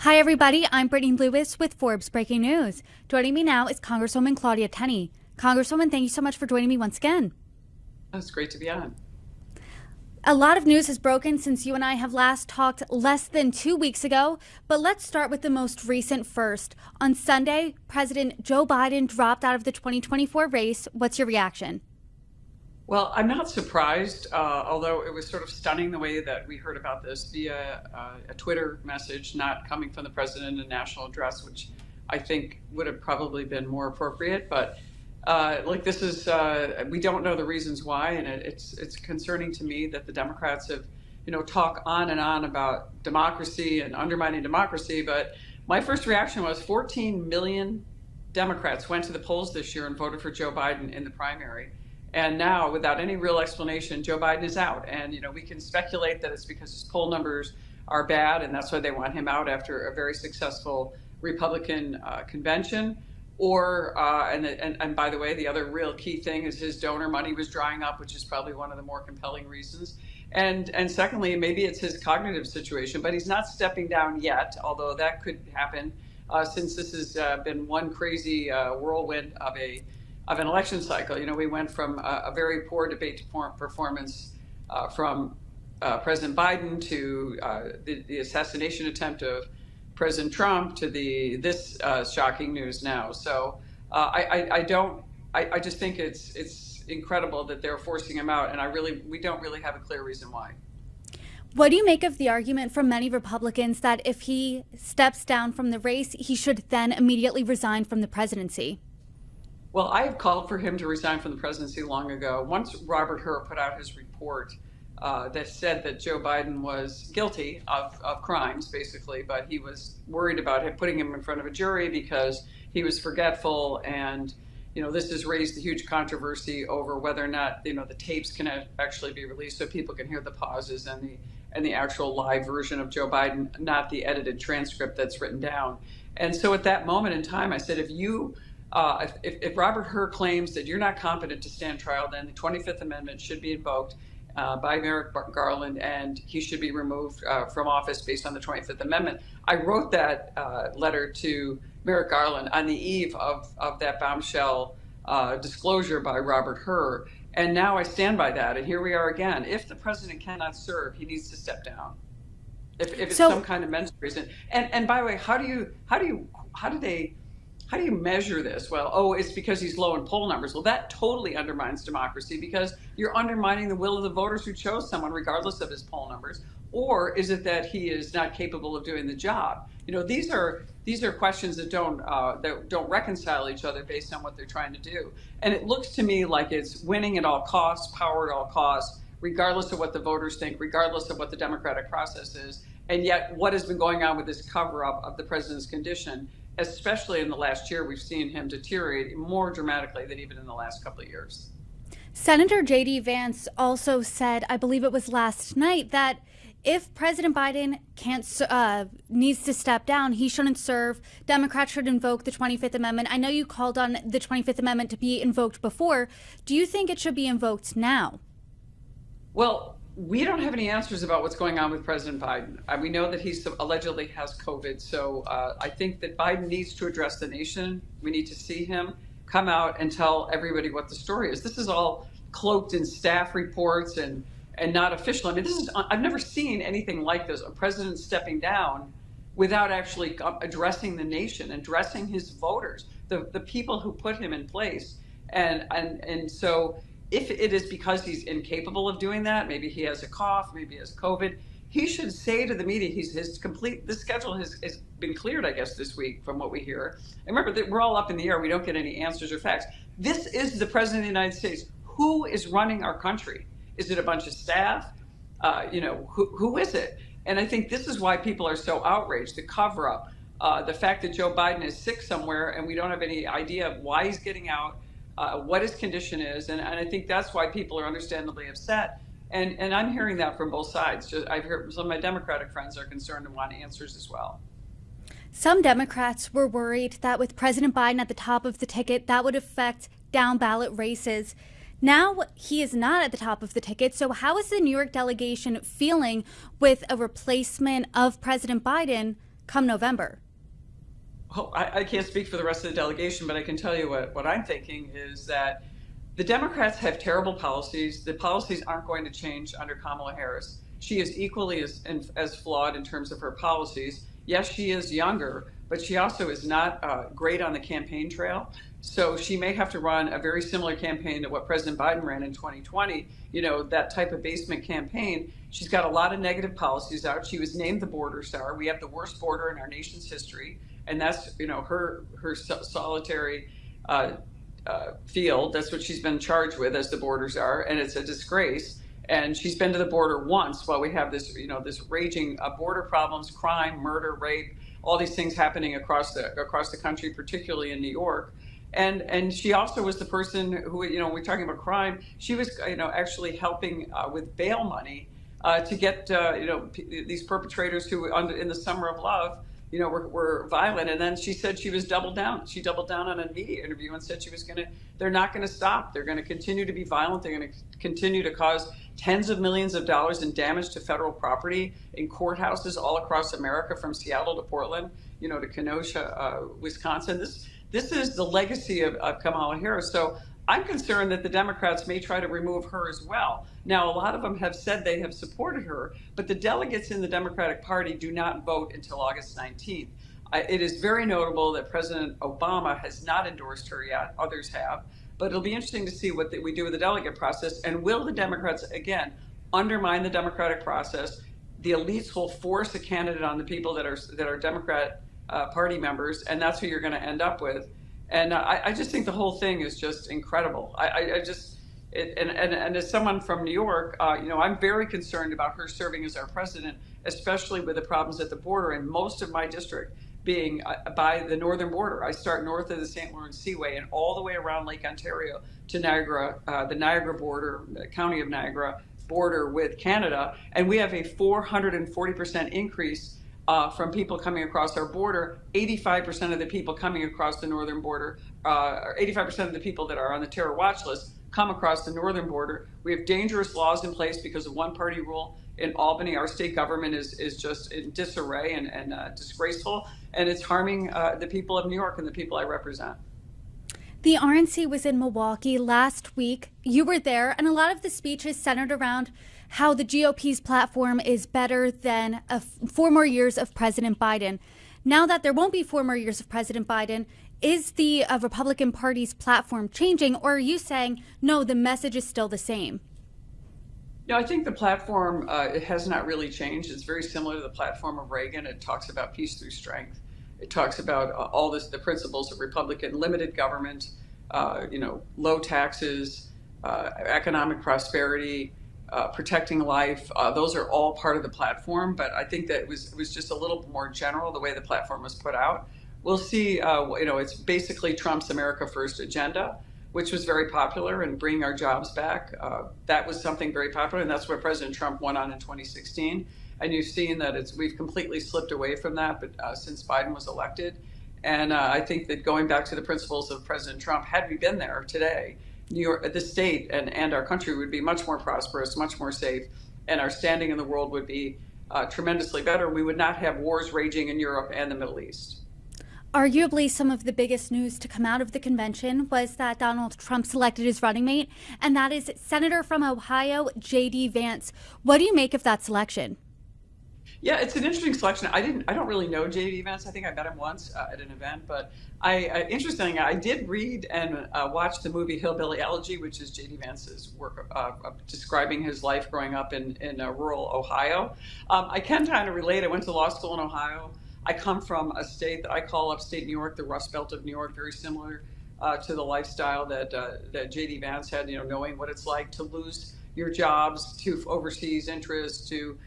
Hi, everybody. I'm Brittany Lewis with Forbes Breaking News. Joining me now is Congresswoman Claudia Tenney. Congresswoman, thank you so much for joining me once again. It's great to be on. A lot of news has broken since you and I have last talked less than 2 weeks ago, but let's start with the most recent first. On Sunday, President Joe Biden dropped out of the 2024 race. What's your reaction? Well, I'm not surprised, although it was sort of stunning the way that we heard about this via a Twitter message, not coming from the president in a national address, which I think would have probably been more appropriate. But this is, we don't know the reasons why, and it's concerning to me that the Democrats have, talk on and on about democracy and undermining democracy. But my first reaction was 14 million Democrats went to the polls this year and voted for Joe Biden in the primary. And now, without any real explanation, Joe Biden is out. And, we can speculate that it's because his poll numbers are bad, and that's why they want him out after a very successful Republican convention. Or, and by the way, the other real key thing is his donor money was drying up, which is probably one of the more compelling reasons. And secondly, maybe it's his cognitive situation, but he's not stepping down yet, although that could happen since this has been one crazy whirlwind of an election cycle. We went from a very poor debate performance from President Biden to the assassination attempt of President Trump to this shocking news now. So I just think it's incredible that they're forcing him out, and we don't really have a clear reason why. What do you make of the argument from many Republicans that if he steps down from the race, he should then immediately resign from the presidency? Well, I have called for him to resign from the presidency long ago. Once Robert Hur put out his report that said that Joe Biden was guilty of crimes, basically, but he was worried about putting him in front of a jury because he was forgetful. And, this has raised a huge controversy over whether or not, the tapes can actually be released so people can hear the pauses and the actual live version of Joe Biden, not the edited transcript that's written down. And so at that moment in time, I said, if Robert Hur claims that you're not competent to stand trial, then the 25th Amendment should be invoked by Merrick Garland, and he should be removed from office based on the 25th Amendment. I wrote that letter to Merrick Garland on the eve of that bombshell disclosure by Robert Hur, and now I stand by that. And here we are again. If the president cannot serve, he needs to step down. If it's some kind of mental reason. And by the way, how do you measure this? Well, it's because he's low in poll numbers. Well, that totally undermines democracy because you're undermining the will of the voters who chose someone regardless of his poll numbers. Or is it that he is not capable of doing the job? These are questions that don't reconcile each other based on what they're trying to do. And it looks to me like it's winning at all costs, power at all costs, regardless of what the voters think, regardless of what the democratic process is. And yet what has been going on with this cover-up of the president's condition, especially in the last year, we've seen him deteriorate more dramatically than even in the last couple of years. Senator J.D. Vance also said, I believe it was last night, that if President Biden needs to step down, he shouldn't serve. Democrats should invoke the 25th Amendment. I know you called on the 25th Amendment to be invoked before. Do you think it should be invoked now? Well, we don't have any answers about what's going on with President Biden. We know that he allegedly has COVID. So I think that Biden needs to address the nation. We need to see him come out and tell everybody what the story is. This is all cloaked in staff reports and not official. I mean, I've never seen anything like this, a president stepping down without actually addressing the nation, addressing his voters, the people who put him in place. And so if it is because he's incapable of doing that, maybe he has a cough, maybe he has COVID, he should say to the media, the schedule has been cleared, I guess, this week from what we hear. And remember that we're all up in the air. We don't get any answers or facts. This is the president of the United States. Who is running our country? Is it a bunch of staff? Who is it? And I think this is why people are so outraged, the cover up, the fact that Joe Biden is sick somewhere and we don't have any idea of why he's getting out, what his condition is. And I think that's why people are understandably upset. And I'm hearing that from both sides. I've heard some of my Democratic friends are concerned and want answers as well. Some Democrats were worried that with President Biden at the top of the ticket, that would affect down ballot races. Now he is not at the top of the ticket. So how is the New York delegation feeling with a replacement of President Biden come November? Well, I can't speak for the rest of the delegation, but I can tell you what I'm thinking is that the Democrats have terrible policies. The policies aren't going to change under Kamala Harris. She is equally as flawed in terms of her policies. Yes, she is younger, but she also is not great on the campaign trail. So she may have to run a very similar campaign to what President Biden ran in 2020, that type of basement campaign. She's got a lot of negative policies out. She was named the border star. We have the worst border in our nation's history. And that's, her solitary field. That's what she's been charged with as the border czar, and it's a disgrace. And she's been to the border once while we have this, this raging border problems, crime, murder, rape, all these things happening across the country, particularly in New York. And she also was the person who, we're talking about crime. She was, actually helping with bail money to get, these perpetrators who, in the summer of love, were violent. And then she said she was doubled down. She doubled down on a media interview and said they're not going to stop. They're going to continue to be violent. They're going to continue to cause tens of millions of dollars in damage to federal property in courthouses all across America, from Seattle to Portland, to Kenosha, Wisconsin. This is the legacy of Kamala Harris. So I'm concerned that the Democrats may try to remove her as well. Now, a lot of them have said they have supported her, but the delegates in the Democratic Party do not vote until August 19th. It is very notable that President Obama has not endorsed her yet. Others have. But it'll be interesting to see what we do with the delegate process. And will the Democrats, again, undermine the democratic process? The elites will force a candidate on the people that are Democrat Party members, and that's who you're going to end up with. And I just think the whole thing is just incredible. And as someone from New York, I'm very concerned about her serving as our president, especially with the problems at the border, and most of my district being by the northern border. I start north of the St. Lawrence Seaway and all the way around Lake Ontario to Niagara, the Niagara border, the county of Niagara border with Canada. And we have a 440% increase from people coming across our border. 85% of the people coming across the northern border, 85% of the people that are on the terror watch list come across the northern border. We have dangerous laws in place because of one-party rule in Albany. Our state government is just in disarray and disgraceful, and it's harming the people of New York and the people I represent. The RNC was in Milwaukee last week. You were there, and a lot of the speech is centered around how the GOP's platform is better than 4 more years of President Biden. Now that there won't be 4 more years of President Biden, is the Republican Party's platform changing, or are you saying, no, the message is still the same? No, I think the platform it has not really changed. It's very similar to the platform of Reagan. It talks about peace through strength. It talks about the principles of Republican limited government, low taxes, economic prosperity, protecting life. Those are all part of the platform. But I think that it was just a little more general the way the platform was put out. We'll see. It's basically Trump's America First agenda, which was very popular, and bringing our jobs back. That was something very popular, and that's what President Trump went on in 2016. And you've seen that we've completely slipped away from that, but since Biden was elected. And I think that going back to the principles of President Trump, had we been there today, New York, the state and our country would be much more prosperous, much more safe, and our standing in the world would be tremendously better. We would not have wars raging in Europe and the Middle East. Arguably, some of the biggest news to come out of the convention was that Donald Trump selected his running mate, and that is Senator from Ohio, J.D. Vance. What do you make of that selection? Yeah, it's an interesting selection. I don't really know J.D. Vance. I think I met him once at an event, but interestingly, I did read and watch the movie Hillbilly Elegy, which is J.D. Vance's work describing his life growing up in rural Ohio. I can kind of relate. I went to law school in Ohio. I come from a state that I call upstate New York, the Rust Belt of New York, very similar to the lifestyle that J.D. Vance had, knowing what it's like to lose your jobs to overseas interests, to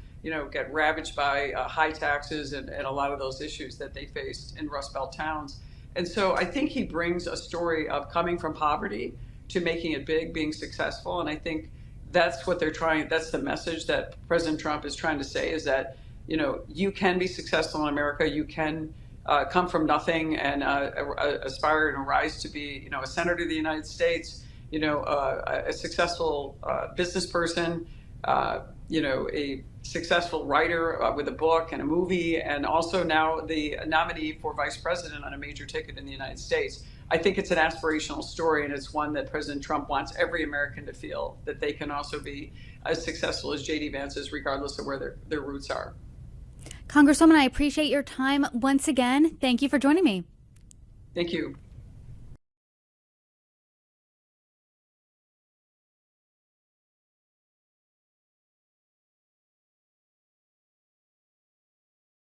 get ravaged by high taxes and a lot of those issues that they faced in Rust Belt towns. And so I think he brings a story of coming from poverty to making it big, being successful. And I think that's what they're trying, that's the message that President Trump is trying to say, is that, you can be successful in America. You can come from nothing and aspire and rise to be, a senator of the United States, a successful business person, a successful writer with a book and a movie, and also now the nominee for vice president on a major ticket in the United States. I think it's an aspirational story, and it's one that President Trump wants every American to feel that they can also be as successful as J.D. Vance is, regardless of where their roots are. Congresswoman, I appreciate your time once again. Thank you for joining me. Thank you.